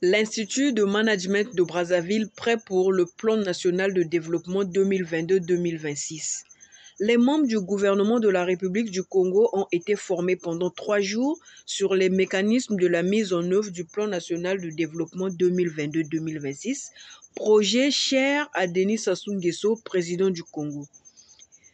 L'Institut de management de Brazzaville prêt pour le plan national de développement 2022-2026. Les membres du gouvernement de la République du Congo ont été formés pendant 3 jours sur les mécanismes de la mise en œuvre du plan national de développement 2022-2026, projet cher à Denis Sassou Nguesso, président du Congo.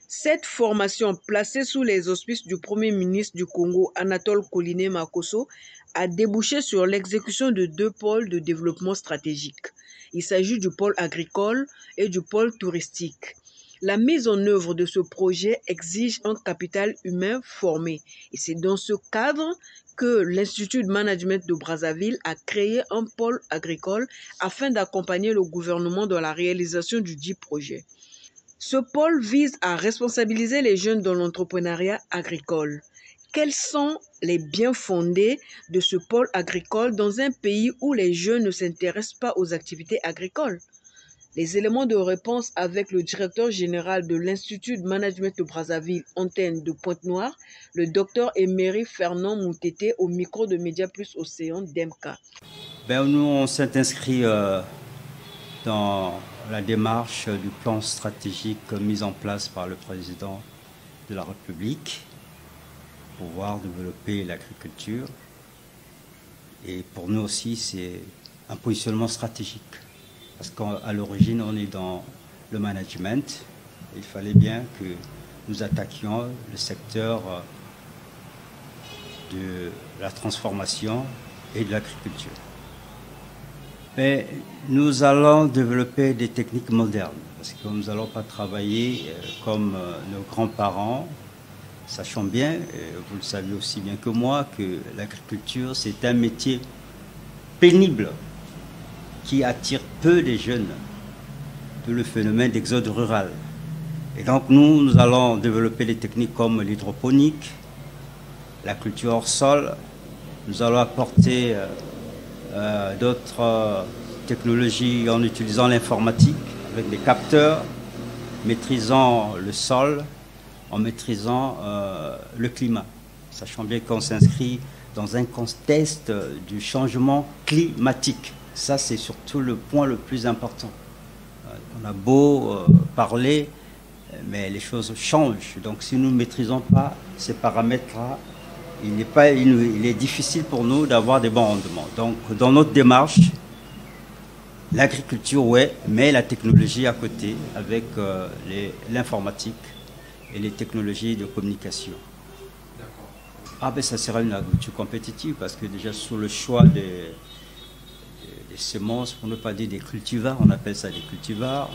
Cette formation, placée sous les auspices du Premier ministre du Congo, Anatole Koliné Makosso, a débouché sur l'exécution de 2 pôles de développement stratégique. Il s'agit du pôle agricole et du pôle touristique. La mise en œuvre de ce projet exige un capital humain formé. Et c'est dans ce cadre que l'Institut de management de Brazzaville a créé un pôle agricole afin d'accompagner le gouvernement dans la réalisation du dit projet. Ce pôle vise à responsabiliser les jeunes dans l'entrepreneuriat agricole. Quels sont les biens fondés de ce pôle agricole dans un pays où les jeunes ne s'intéressent pas aux activités agricoles? Les éléments de réponse avec le directeur général de l'Institut de management de Brazzaville, antenne de Pointe-Noire, le docteur Emery Fernand Moutete, au micro de Média Plus Océan d'MK. Nous, on s'est inscrit dans la démarche du plan stratégique mis en place par le président de la République pour pouvoir développer l'agriculture. Et pour nous aussi, c'est un positionnement stratégique. Parce qu'à l'origine, on est dans le management. Il fallait bien que nous attaquions le secteur de la transformation et de l'agriculture. Mais nous allons développer des techniques modernes, parce que nous n'allons pas travailler comme nos grands-parents, sachant bien, vous le savez aussi bien que moi, que l'agriculture, c'est un métier pénible qui attire peu les jeunes, de le phénomène d'exode rural. Et donc nous allons développer des techniques comme l'hydroponique, la culture hors sol. Nous allons apporter d'autres technologies en utilisant l'informatique avec des capteurs, maîtrisant le sol, en maîtrisant le climat. Sachant bien qu'on s'inscrit dans un contexte du changement climatique. Ça, c'est surtout le point le plus important. On a beau parler, mais les choses changent. Donc si nous ne maîtrisons pas ces paramètres-là, il est difficile pour nous d'avoir des bons rendements. Donc, dans notre démarche, l'agriculture, oui, mais la technologie à côté, avec l'informatique et les technologies de communication. D'accord. Ça sera une agriculture compétitive, parce que déjà, sur le choix des semences, pour ne pas dire des cultivars, on appelle ça des cultivars,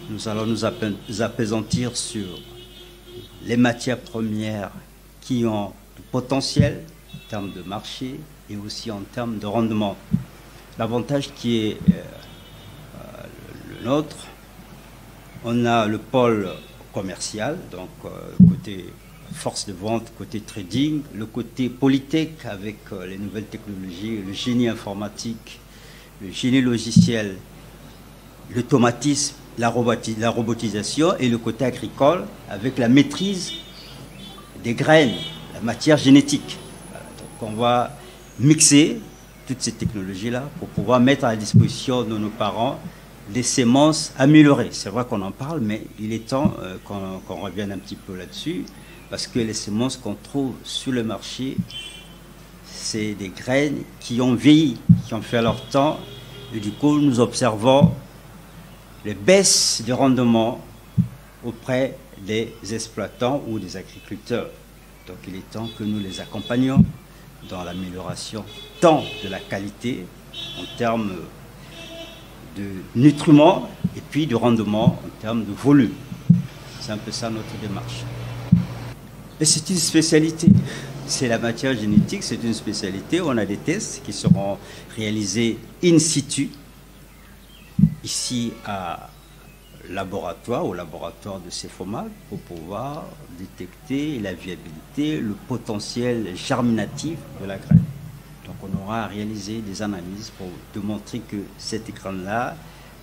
nous allons nous appesantir sur les matières premières qui ont potentiel en termes de marché et aussi en termes de rendement. L'avantage qui est le nôtre, on a le pôle commercial, donc côté force de vente, côté trading, le côté polytech avec les nouvelles technologies, le génie informatique, le génie logiciel, l'automatisme, la robotisation, et le côté agricole avec la maîtrise des graines, la matière génétique. Donc on va mixer toutes ces technologies-là pour pouvoir mettre à la disposition de nos parents des semences améliorées. C'est vrai qu'on en parle, mais il est temps qu'on revienne un petit peu là-dessus, parce que les semences qu'on trouve sur le marché, c'est des graines qui ont vieilli, qui ont fait leur temps, et du coup nous observons les baisses de rendement auprès des exploitants ou des agriculteurs. Donc il est temps que nous les accompagnions dans l'amélioration tant de la qualité en termes de nutriments et puis de rendement en termes de volume. C'est un peu ça notre démarche. Et c'est une spécialité. C'est la matière génétique, c'est une spécialité. On a des tests qui seront réalisés in situ, ici à laboratoire, au laboratoire de CEFOMAG, pour pouvoir détecter la viabilité, le potentiel germinatif de la graine. Donc on aura à réaliser des analyses pour démontrer que cette graine-là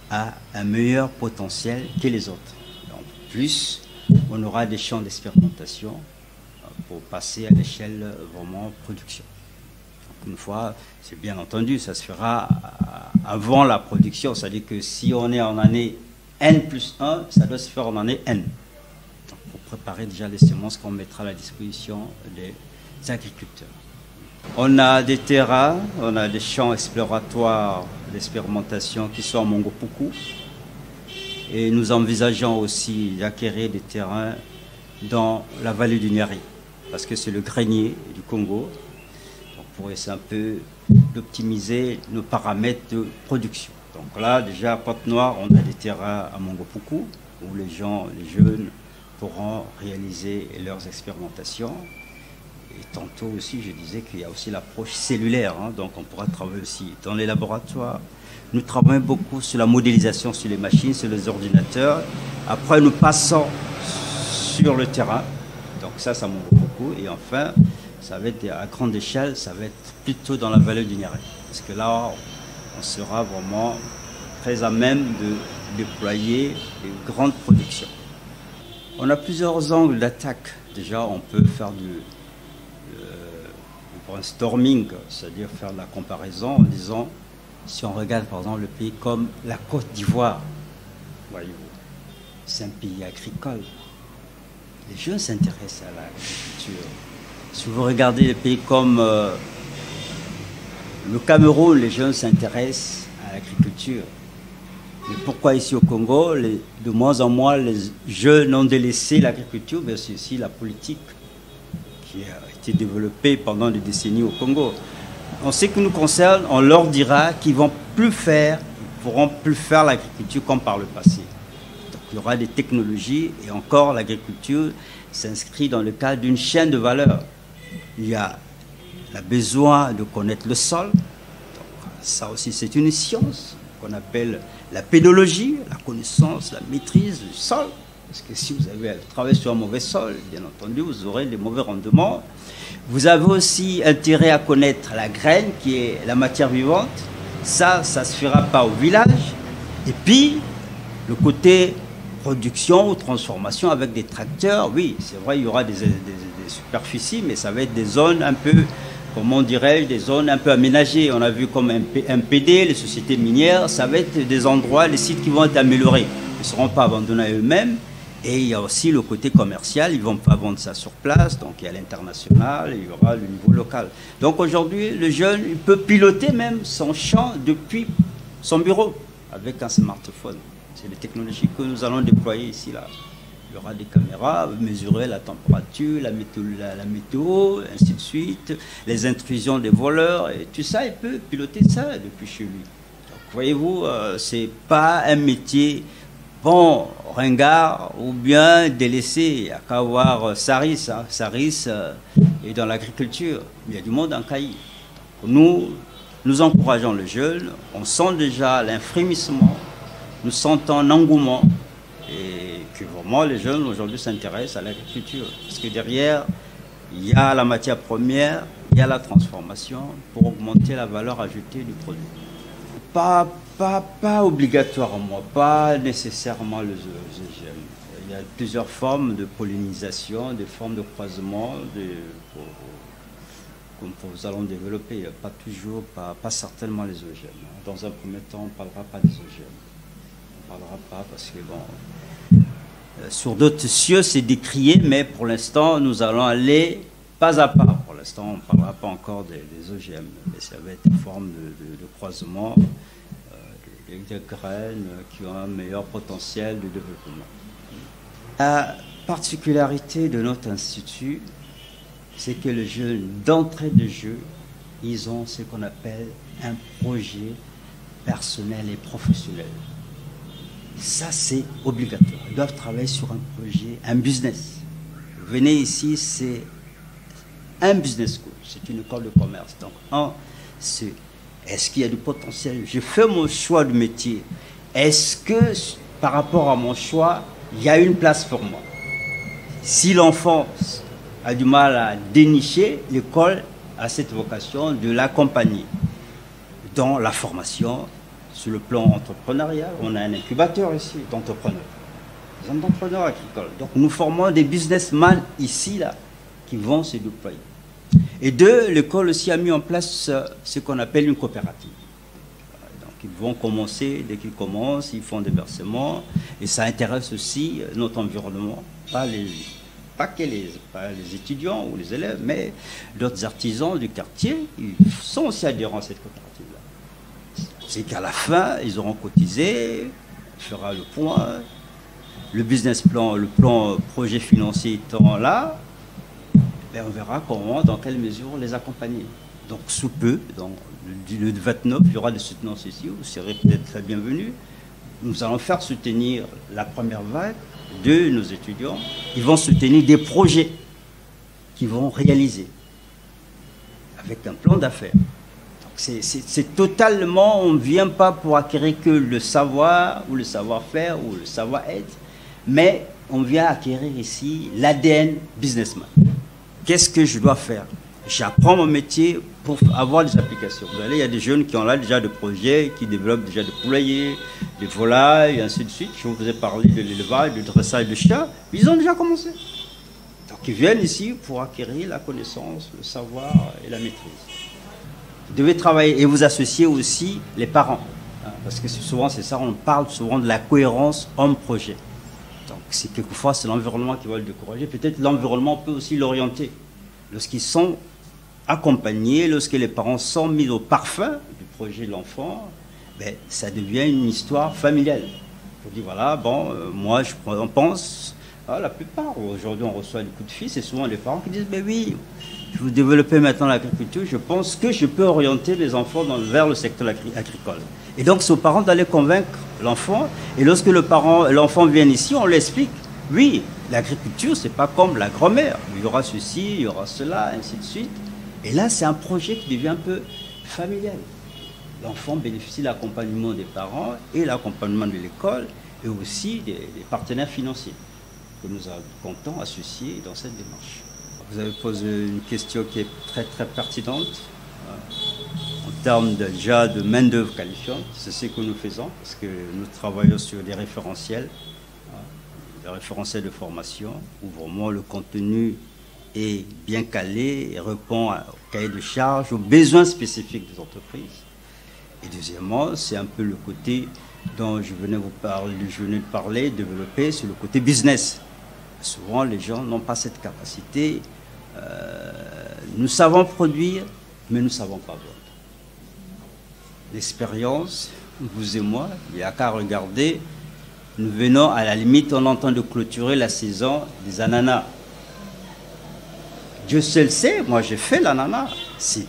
a un meilleur potentiel que les autres. Donc plus on aura des champs d'expérimentation pour passer à l'échelle vraiment production. Une fois, c'est bien entendu, ça se fera avant la production. C'est-à-dire que si on est en année N+1, ça doit se faire en année N. Donc, pour préparer déjà les semences qu'on mettra à la disposition des agriculteurs. On a des terrains, on a des champs exploratoires d'expérimentation qui sont à Mongopuku. Et nous envisageons aussi d'acquérir des terrains dans la vallée du Nyari, parce que c'est le grenier du Congo. Donc pour essayer un peu d'optimiser nos paramètres de production. Donc là, déjà à Pointe-Noire, on a des terrains à Mongopuku, où les jeunes pourront réaliser leurs expérimentations. Et tantôt aussi, je disais qu'il y a aussi l'approche cellulaire, hein, donc on pourra travailler aussi dans les laboratoires. Nous travaillons beaucoup sur la modélisation sur les machines, sur les ordinateurs. Après, nous passons sur le terrain. Donc ça monte beaucoup. Et enfin, ça va être à grande échelle, ça va être plutôt dans la vallée du Nyari. Parce que là, on sera vraiment très à même de déployer des grandes productions. On a plusieurs angles d'attaque. Déjà, on peut faire du brainstorming, c'est-à-dire faire de la comparaison en disant, si on regarde par exemple le pays comme la Côte d'Ivoire, voyez-vous, c'est un pays agricole. Les jeunes s'intéressent à l'agriculture. Si vous regardez les pays comme le Cameroun, les jeunes s'intéressent à l'agriculture. Mais pourquoi ici au Congo, de moins en moins, les jeunes ont délaissé l'agriculture, mais c'est aussi la politique qui a été développée pendant des décennies au Congo. En ce qui nous concerne, on leur dira qu'ils ne pourront plus faire l'agriculture comme par le passé. Donc, il y aura des technologies et encore l'agriculture s'inscrit dans le cadre d'une chaîne de valeur. Il y a le besoin de connaître le sol. Donc, ça aussi, c'est une science qu'on appelle la pédologie, la connaissance, la maîtrise du sol. Parce que si vous avez travaillé sur un mauvais sol, bien entendu, vous aurez des mauvais rendements. Vous avez aussi intérêt à connaître la graine, qui est la matière vivante. Ça se fera pas au village. Et puis, le côté production ou transformation avec des tracteurs, oui, c'est vrai, il y aura des superficies, mais ça va être des zones un peu, comment dirais-je, des zones un peu aménagées. On a vu comme MPD, les sociétés minières, ça va être des endroits, les sites qui vont être améliorés. Ils ne seront pas abandonnés à eux-mêmes. Et il y a aussi le côté commercial, ils ne vont pas vendre ça sur place, donc il y a l'international, il y aura le niveau local. Donc aujourd'hui, le jeune, il peut piloter même son champ depuis son bureau avec un smartphone. C'est les technologies que nous allons déployer ici, là. Il y aura des caméras, mesurer la température, la météo, ainsi de suite, les intrusions des voleurs, et tout ça, il peut piloter ça depuis chez lui. Donc voyez-vous, ce n'est pas un métier bon, ringard ou bien délaissé. Il n'y a qu'à voir Saris. Hein. Saris est dans l'agriculture. Il y a du monde en Cailly. Nous encourageons les jeunes. On sent déjà l'infrémissement. Nous sentons un engouement. Et que vraiment les jeunes aujourd'hui s'intéressent à l'agriculture. Parce que derrière, il y a la matière première, il y a la transformation pour augmenter la valeur ajoutée du produit. Pas obligatoirement, pas nécessairement les OGM. Il y a plusieurs formes de pollinisation, des formes de croisement que nous allons développer. Pas toujours, pas certainement les OGM. Dans un premier temps, on ne parlera pas des OGM. On ne parlera pas parce que, bon, sur d'autres cieux, c'est décrié, mais pour l'instant, nous allons aller pas à pas. Pour l'instant, on ne parlera pas encore des OGM, mais ça va être une forme de croisement. Des graines qui ont un meilleur potentiel de développement. La particularité de notre institut, c'est que les jeunes, d'entrée de jeu, ils ont ce qu'on appelle un projet personnel et professionnel. Ça, c'est obligatoire. Ils doivent travailler sur un projet, un business. Vous venez ici, c'est un business school, c'est une école de commerce. Donc, c'est est-ce qu'il y a du potentiel? Je fais mon choix de métier. Est-ce que, par rapport à mon choix, il y a une place pour moi? Si l'enfant a du mal à dénicher, l'école a cette vocation de l'accompagner dans la formation, sur le plan entrepreneurial. On a un incubateur ici d'entrepreneurs, des entrepreneurs agricoles. Donc nous formons des businessmen ici, là, qui vont se déployer. Et deux, l'école aussi a mis en place ce qu'on appelle une coopérative. Donc ils vont commencer, dès qu'ils commencent, ils font des versements. Et ça intéresse aussi notre environnement, pas que les étudiants ou les élèves, mais d'autres artisans du quartier, ils sont aussi adhérents à cette coopérative-là. C'est qu'à la fin, ils auront cotisé, on fera le point, le business plan, le plan projet financier étant là, ben on verra comment, dans quelle mesure les accompagner. Donc sous peu, donc, le 29, il y aura des soutenances ici, vous serez peut-être très bienvenus. Nous allons faire soutenir la première vague de nos étudiants. Ils vont soutenir des projets qu'ils vont réaliser avec un plan d'affaires. C'est totalement, on ne vient pas pour acquérir que le savoir ou le savoir-faire ou le savoir-être, mais on vient acquérir ici l'ADN businessman. Qu'est-ce que je dois faire? J'apprends mon métier pour avoir des applications. Vous allez, il y a des jeunes qui ont là déjà des projets, qui développent déjà des poulaillers, des volailles, et ainsi de suite. Je vous ai parlé de l'élevage, du dressage de chiens. Ils ont déjà commencé. Donc ils viennent ici pour acquérir la connaissance, le savoir et la maîtrise. Vous devez travailler et vous associer aussi les parents. Parce que souvent c'est ça, on parle souvent de la cohérence homme-projet. Donc quelquefois c'est l'environnement qui va le décourager. Peut-être l'environnement peut aussi l'orienter. Lorsqu'ils sont accompagnés, lorsque les parents sont mis au parfum du projet de l'enfant, ben, ça devient une histoire familiale. On dit voilà, bon, moi on pense, la plupart, aujourd'hui on reçoit des coups de fil, c'est souvent les parents qui disent, ben oui, je veux développer maintenant l'agriculture, je pense que je peux orienter les enfants vers le secteur agricole. Et donc c'est aux parents d'aller convaincre l'enfant, et lorsque l'enfant vient ici, on l'explique, oui, l'agriculture, c'est pas comme la grand-mère. Il y aura ceci, il y aura cela, ainsi de suite. Et là, c'est un projet qui devient un peu familial. L'enfant bénéficie de l'accompagnement des parents et l'accompagnement de l'école et aussi des partenaires financiers que nous comptons associer dans cette démarche. Vous avez posé une question qui est très très pertinente en termes déjà de main-d'œuvre qualifiante. C'est ce que nous faisons parce que nous travaillons sur des référentiels de formation où vraiment le contenu est bien calé et répond au cahier de charges, aux besoins spécifiques des entreprises. Et deuxièmement, c'est un peu le côté dont je venais de parler, développer, c'est le côté business. Souvent, les gens n'ont pas cette capacité. Nous savons produire, mais nous ne savons pas vendre. L'expérience, vous et moi, il n'y a qu'à regarder. Nous venons, à la limite, on entend de clôturer la saison des ananas. Dieu seul sait, moi j'ai fait l'ananas. C'est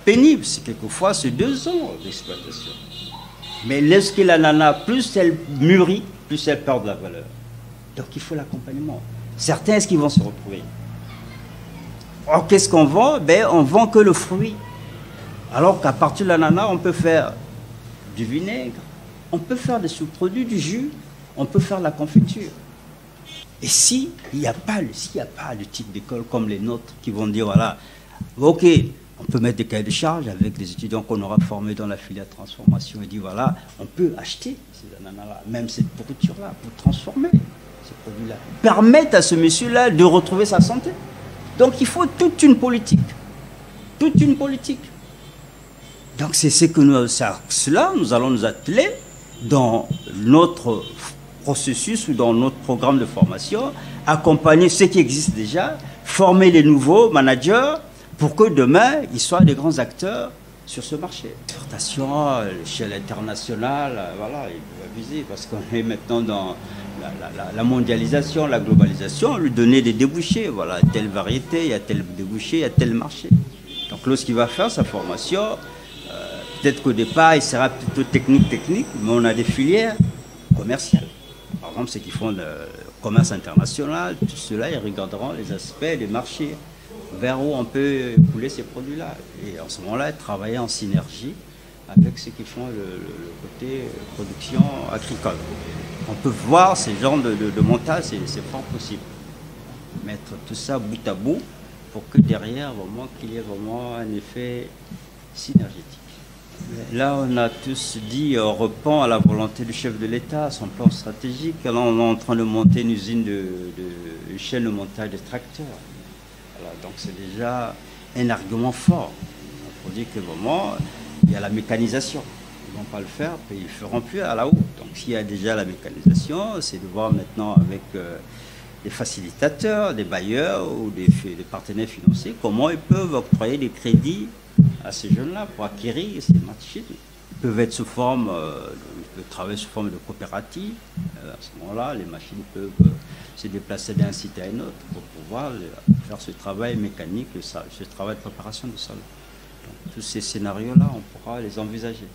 pénible, c'est quelquefois c'est 2 ans d'exploitation. Mais lorsque l'ananas, plus elle mûrit, plus elle perd de la valeur. Donc il faut l'accompagnement. Certains, est-ce qu'ils vont se retrouver? Or, qu'est-ce qu'on vend? Ben, on vend que le fruit. Alors qu'à partir de l'ananas, on peut faire du vinaigre, on peut faire des sous-produits, du jus, on peut faire la confiture. Et s'il n'y a pas de type d'école comme les nôtres qui vont dire, voilà, ok, on peut mettre des cahiers de charges avec des étudiants qu'on aura formés dans la filière transformation et dire, voilà, on peut acheter ces ananas-là, même cette pourriture-là, pour transformer ces produits-là. Permettre à ce monsieur-là de retrouver sa santé. Donc il faut toute une politique. Toute une politique. Donc c'est ce que nous allons nous atteler dans notre processus ou dans notre programme de formation, accompagner ceux qui existent déjà, former les nouveaux managers pour que demain, ils soient des grands acteurs sur ce marché. L'exportation à l'échelle internationale, voilà, il faut abuser parce qu'on est maintenant dans la mondialisation, la globalisation, lui donner des débouchés. Voilà, telle variété, il y a tel débouché, il y a tel marché. Donc lorsqu'il va faire sa formation, peut-être qu'au départ, il sera plutôt technique, mais on a des filières commerciales. Par exemple, ceux qui font le commerce international, tout cela, ils regarderont les aspects des marchés vers où on peut couler ces produits-là. Et en ce moment-là, travailler en synergie avec ceux qui font le côté production agricole. On peut voir ces genres de montage, c'est fort possible. Mettre tout ça bout à bout pour que derrière, vraiment, qu'il y ait vraiment un effet synergétique. Là, on a tous dit, on répond à la volonté du chef de l'État, son plan stratégique. Là, on est en train de monter une usine une chaîne de montage de tracteurs. Voilà, donc c'est déjà un argument fort pour dire que vraiment, il y a la mécanisation. Ils ne vont pas le faire, puis ils ne feront plus à la haut. Donc s'il y a déjà la mécanisation, c'est de voir maintenant avec des facilitateurs, des bailleurs ou des partenaires financiers, comment ils peuvent octroyer des crédits à ces jeunes-là pour acquérir ces machines. Ils peuvent être sous forme, de travail sous forme de coopérative. À ce moment-là, les machines peuvent se déplacer d'un site à un autre pour pouvoir faire ce travail mécanique, ce travail de préparation du sol. Donc, tous ces scénarios-là, on pourra les envisager.